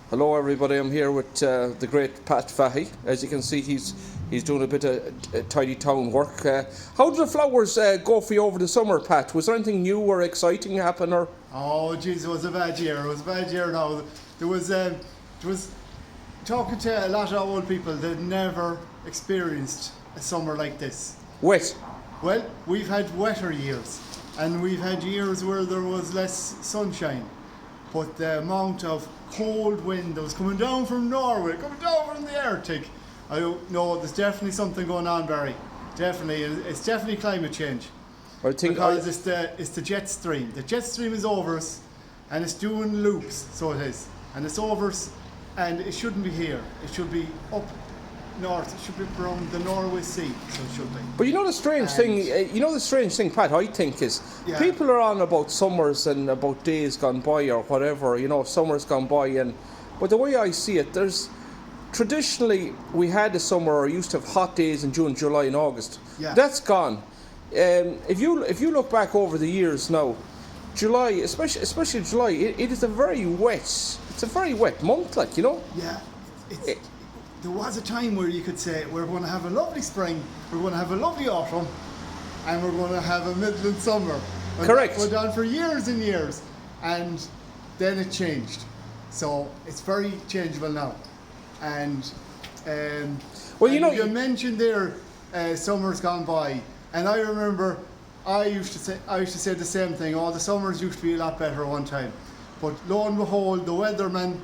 Hello everybody, I'm here with the great Pat Fahy. As you can see, he's doing a bit of tidy town work. How did the flowers go for you over the summer, Pat? Was there anything new or exciting happen? Or? Oh jeez, it was a bad year. It was a bad year now. There was talking to a lot of old people that never experienced a summer like this. Wet? Well, we've had wetter years, and we've had years where there was less sunshine. But the amount of cold wind that was coming down from Norway, coming down from the Arctic, I don't know, there's definitely something going on, Barry. Definitely, it's definitely climate change. I think because it's the jet stream. The jet stream is over us, and it's doing loops, so it is. And it's over us, and it shouldn't be here. It should be up north. It should be around the Norway Sea, so it should be. But you know the strange thing, Pat, I think is people are on about summers and about days gone by or whatever, summers gone by, but the way I see it, there's traditionally we had a summer or used to have hot days in June, July and August. Yeah. That's gone. If you look back over the years now, July, especially July, it is a very wet month, like, Yeah. There was a time where you could say we're going to have a lovely spring, we're going to have a lovely autumn, and we're going to have a midland summer. And correct. That went on for years and years, and then it changed. So it's very changeable now. And you mentioned there summers gone by, and I remember I used to say the same thing. Oh, the summers used to be a lot better one time, but lo and behold, the weatherman.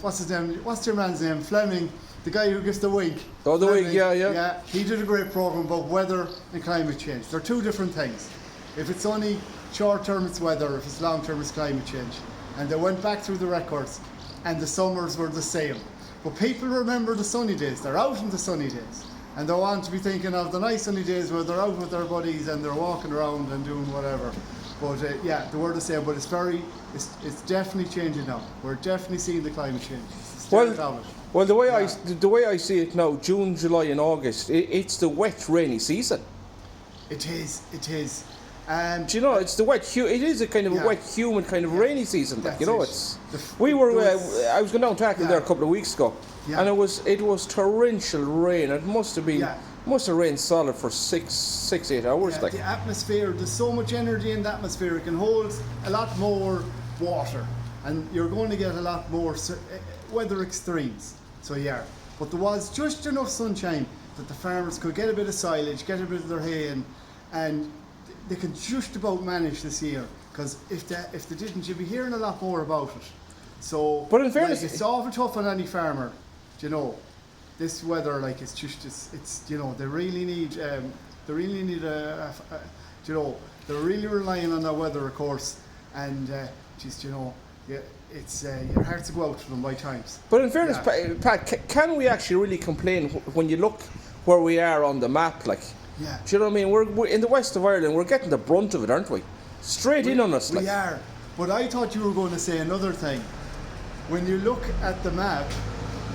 What's his name? What's your man's name? Fleming, the guy who gives the wink. Oh, the Fleming, wink, yeah. Yeah, he did a great program about weather and climate change. They're two different things. If it's only short term, it's weather. If it's long term, it's climate change. And they went back through the records, and the summers were the same. But people remember the sunny days. They're out in the sunny days, and they want to be thinking of the nice sunny days where they're out with their buddies and they're walking around and doing whatever. But they were the same. But it's definitely changing now. We're definitely seeing the climate change. Well, the way I see it now, June, July, and August, it's the wet, rainy season. It is. Do you know, it's the wet. It is a kind of a wet, humid kind of rainy season. Like, I was going down to Tackle there a couple of weeks ago, and it was torrential rain. It must have been. Must have rained solid for 6-8 hours. The atmosphere, there's so much energy in the atmosphere, it can hold a lot more water, and you're going to get a lot more weather extremes. So but there was just enough sunshine that the farmers could get a bit of silage, get a bit of their hay, and they can just about manage this year. Because if they didn't, you'd be hearing a lot more about it. So, but in fairness, it's awful tough on any farmer, This weather, they really need they're really relying on that weather, of course, and it's your heart to go out to them by times. But in fairness, Pat, can we actually really complain when you look where we are on the map? Like, do you know what I mean? We're in the west of Ireland. We're getting the brunt of it, aren't we? Straight in on us. We are. But I thought you were going to say another thing. When you look at the map.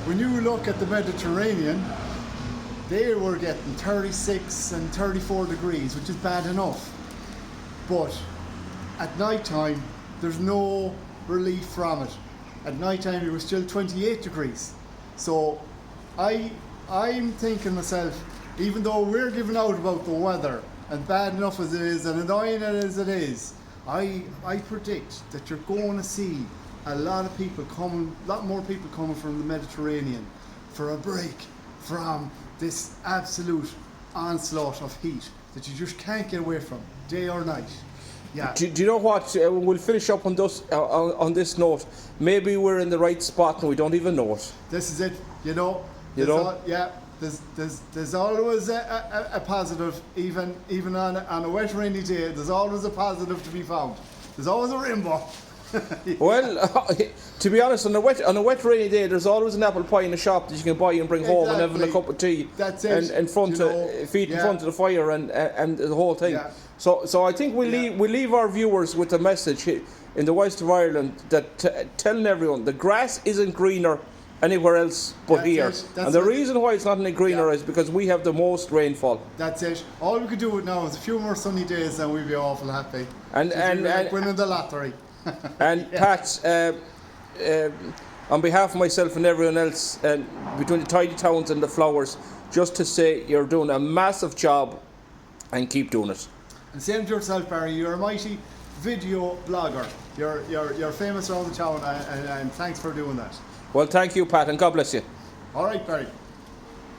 When you look at the Mediterranean, they were getting 36 and 34 degrees, which is bad enough. But at night time, there's no relief from it. At night time, it was still 28 degrees. So I'm thinking myself, even though we're giving out about the weather, and bad enough as it is, and annoying as it is, I predict that you're going to see a lot more people coming from the Mediterranean for a break from this absolute onslaught of heat that you just can't get away from, day or night. Yeah. Do you know what? We'll finish up on this note. Maybe we're in the right spot and we don't even know it. This is it. There's always a positive, even on a wet, rainy day. There's always a positive to be found. There's always a rainbow. Well, to be honest, on a wet rainy day, there's always an apple pie in the shop that you can buy and bring home and have a cup of tea. That's it. And feet in front of the fire and the whole thing. Yeah. So I think we leave our viewers with a message in the west of Ireland that telling everyone the grass isn't greener anywhere else but here. And the reason why it's not any greener is because we have the most rainfall. That's it. All we could do now is a few more sunny days and we'd be awful happy. And winning the lottery. And Pat, on behalf of myself and everyone else, between the Tidy Towns and the Flowers, just to say you're doing a massive job and keep doing it. And same to yourself, Barry. You're a mighty video blogger. You're famous around the town, and thanks for doing that. Well, thank you, Pat, and God bless you. All right, Barry.